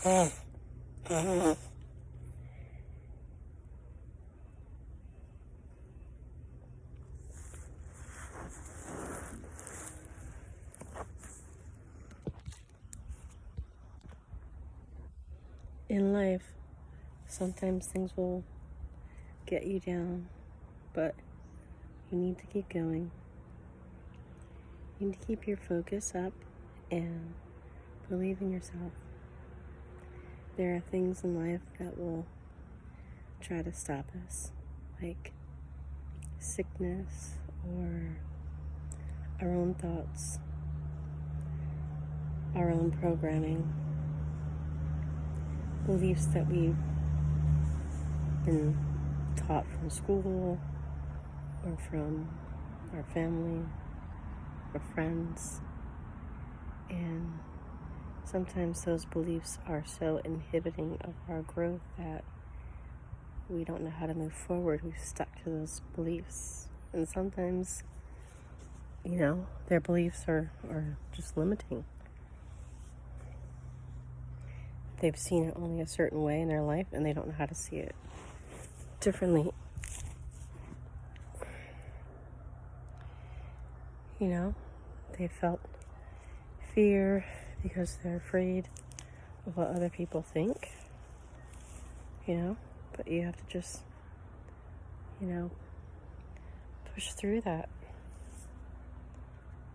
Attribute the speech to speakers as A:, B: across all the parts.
A: In life, sometimes things will get you down, but you need to keep going. You need to keep your focus up and believe in yourself. There are things in life that will try to stop us, like sickness or our own thoughts, our own programming, beliefs that we've been taught from school or from our family or friends. And sometimes those beliefs are so inhibiting of our growth that we don't know how to move forward. We've stuck to those beliefs. And sometimes, their beliefs are just limiting. They've seen it only a certain way in their life, and they don't know how to see it differently. They felt fear because they're afraid of what other people think, but you have to just, push through that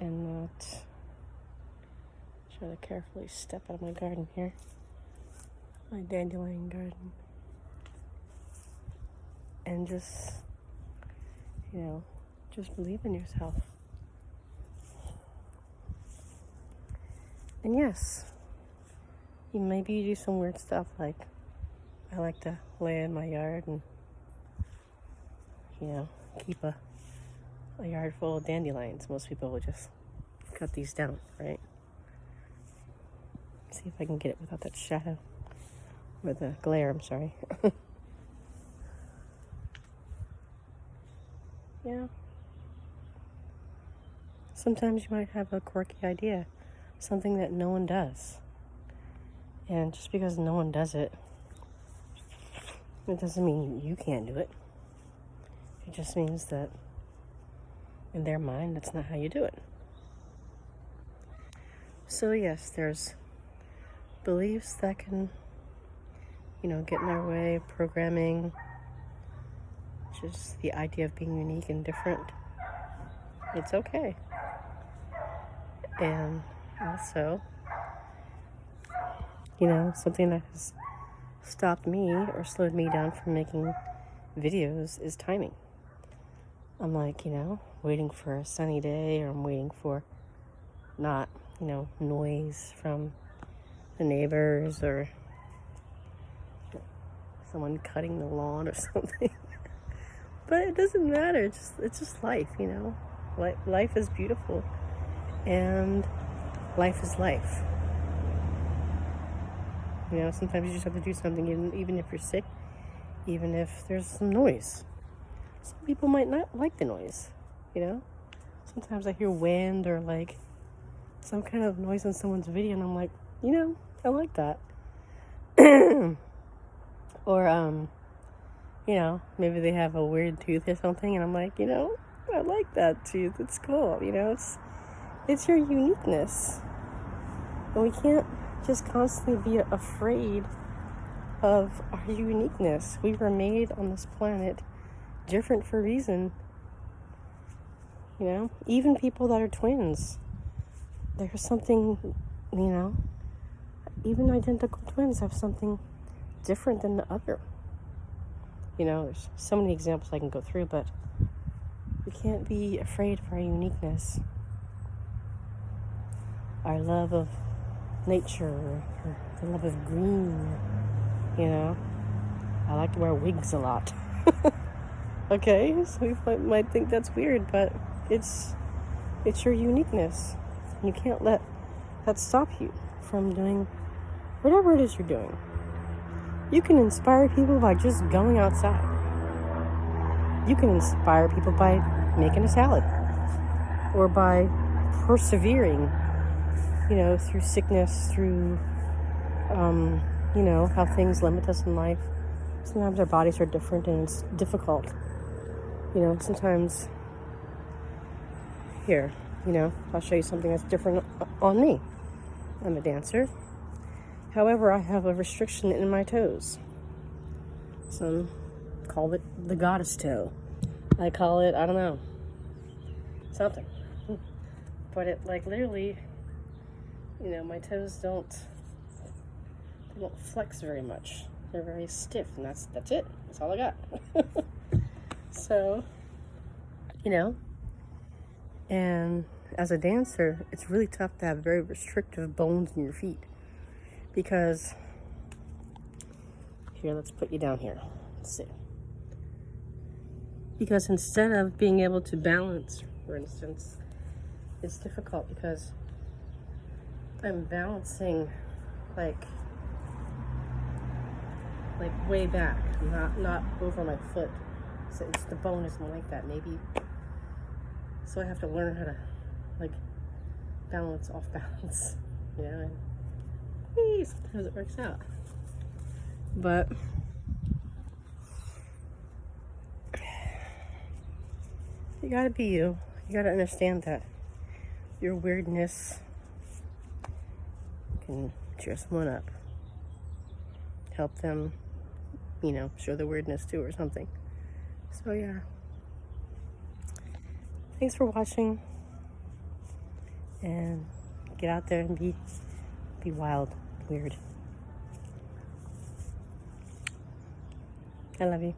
A: and not try to carefully step out of my garden here. My dandelion garden, and just believe in yourself. And yes, maybe you do some weird stuff, like I like to lay in my yard and keep a yard full of dandelions. Most people would just cut these down, right? See if I can get it without that shadow. Or the glare, I'm sorry. Sometimes you might have a quirky idea, something that no one does. And just because no one does it, it doesn't mean you can't do it. It just means that in their mind, that's not how you do it. So yes, there's beliefs that can get in our way, programming, just the idea of being unique and different. It's okay. And also, something that has stopped me or slowed me down from making videos is timing. I'm like, waiting for a sunny day, or I'm waiting for not, noise from the neighbors or someone cutting the lawn or something. But it doesn't matter. It's just life, Life is beautiful, and life is life. Sometimes you just have to do something, even if you're sick, even if there's some noise. Some people might not like the noise, Sometimes I hear wind or like some kind of noise in someone's video, and I'm like, I like that. Or, maybe they have a weird tooth or something, and I'm like, I like that tooth. It's cool, It's your uniqueness. And we can't just constantly be afraid of our uniqueness. We were made on this planet different for a reason. Even people that are twins. There's something, even identical twins have something different than the other. There's so many examples I can go through, but we can't be afraid of our uniqueness. Our love of nature, or the love of green, I like to wear wigs a lot. Okay, so you might think that's weird, but it's your uniqueness. You can't let that stop you from doing whatever it is you're doing. You can inspire people by just going outside. You can inspire people by making a salad, or by persevering, through sickness, through you know, how things limit us in life. Sometimes our bodies are different and it's difficult. You know, sometimes, here, you know, I'll show you something that's different on me. I'm a dancer. However, I have a restriction in my toes. Some call it the goddess toe. I call it, I don't know, something. But it, like, literally, you know, my toes don't flex very much. They're very stiff, and that's it. That's all I got. So, you know, and as a dancer, it's really tough to have very restrictive bones in your feet because, here, let's put you down here. Let's see. Because instead of being able to balance, for instance, it's difficult because I'm balancing like way back, not over my foot. So it's the bone isn't like that, maybe. So I have to learn how to like balance off balance, you know. And sometimes it works out, but you gotta be you. You gotta understand that your weirdness can cheer someone up, help them, you know, show the weirdness too or something. So yeah, thanks for watching, and get out there and be wild, weird. I love you.